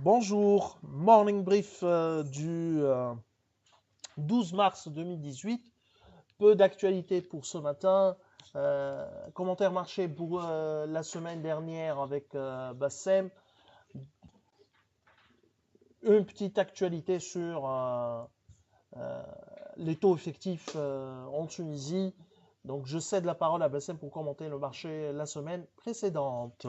Bonjour, morning brief du 12 mars 2018. Peu d'actualité pour ce matin. Commentaire marché pour la semaine dernière avec Bassem. Une petite actualité sur les taux effectifs en Tunisie. Donc je cède la parole à Bassem pour commenter le marché la semaine précédente.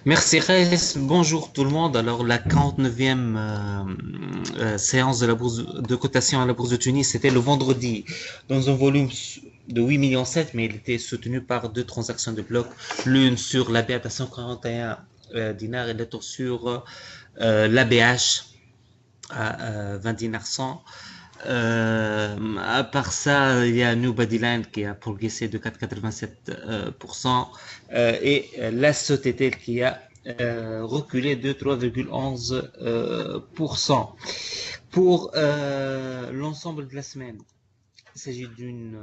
Merci Rez, bonjour tout le monde. Alors la 49e séance de la bourse de cotation à la bourse de Tunis, c'était le vendredi dans un volume de 8 millions 7, mais il était soutenu par deux transactions de bloc, l'une sur l'ABH à 141 dinars et l'autre sur l'ABH à 20 dinars 100. À part ça, il y a New Bodyland qui a progressé de 4,87% et la Sotetel qui a reculé de 3,11%. Pour l'ensemble de la semaine, il s'agit d'une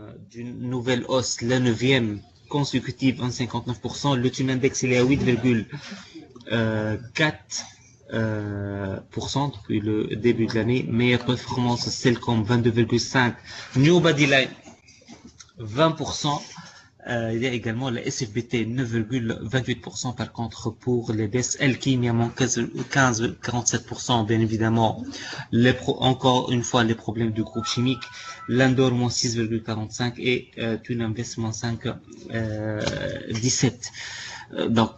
nouvelle hausse, la 9e consécutive en 59%. Le Tune Index il est à 8,4% depuis le début de l'année. Meilleure performance Cellcom 22,5%, New Bodyline 20%. Il y a également la SFBT 9,28% par contre pour les baisses. Elkim il manque 15,47%. Bien évidemment, encore une fois les problèmes du groupe chimique. L'Andor moins 6,45 et Thune Invest moins 5,17. Donc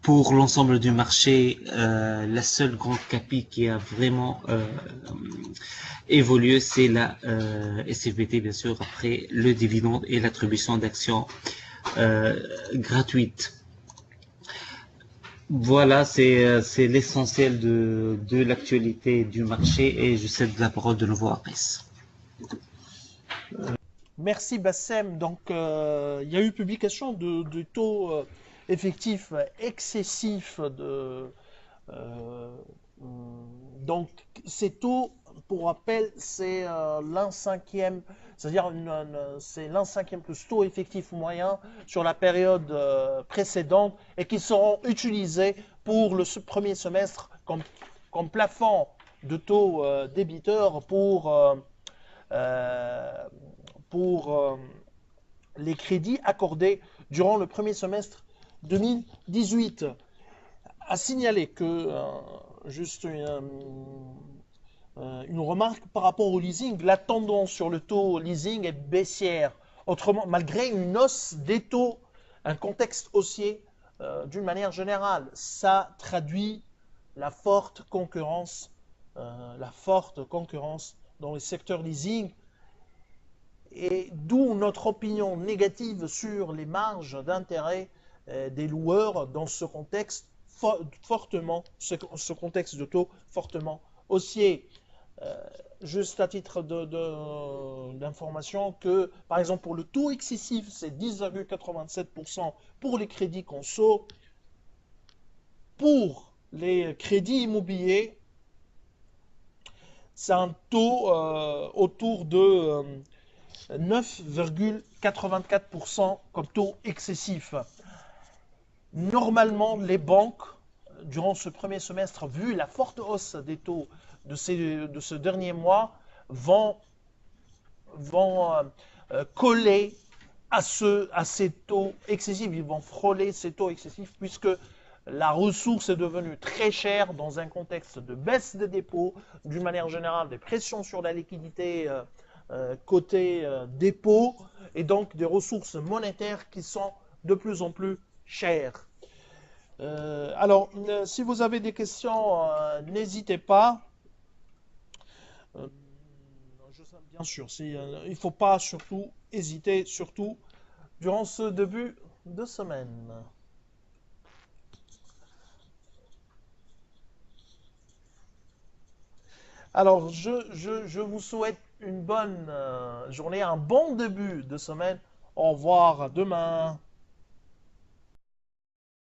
pour l'ensemble du marché, la seule grande capi qui a vraiment évolué, c'est la SFBT, bien sûr, après le dividende et l'attribution d'actions gratuites. Voilà, c'est l'essentiel de l'actualité du marché et je cède la parole de nouveau à Brice. Merci Bassem. Donc, il y a eu publication de taux effectifs excessifs euh, donc, ces taux, pour rappel, c'est l'un cinquième, c'est-à-dire c'est l'un cinquième plus taux effectif moyen sur la période précédente et qui seront utilisés pour le premier semestre comme plafond de taux débiteur euh, pour les crédits accordés durant le premier semestre 2018. À signaler que, juste une remarque par rapport au leasing, la tendance sur le taux leasing est baissière. Autrement, malgré une hausse des taux, un contexte haussier, d'une manière générale, ça traduit la forte concurrence, dans le secteur leasing, et d'où notre opinion négative sur les marges d'intérêt des loueurs dans ce contexte ce contexte de taux fortement haussier. Juste à titre d'information que, par exemple, pour le taux excessif, c'est 10,87% pour les crédits conso. Pour les crédits immobiliers, c'est un taux autour de 9,84% comme taux excessif. Normalement, les banques, durant ce premier semestre, vu la forte hausse des taux de ce dernier mois, vont coller à ces taux excessifs. Ils vont frôler ces taux excessifs puisque la ressource est devenue très chère dans un contexte de baisse des dépôts, d'une manière générale, des pressions sur la liquidité côté dépôt, et donc des ressources monétaires qui sont de plus en plus chères. Alors, si vous avez des questions, n'hésitez pas. Euh, bien sûr, il ne faut pas surtout hésiter, surtout durant ce début de semaine. Alors, je vous souhaite une bonne journée, un bon début de semaine. Au revoir, à demain.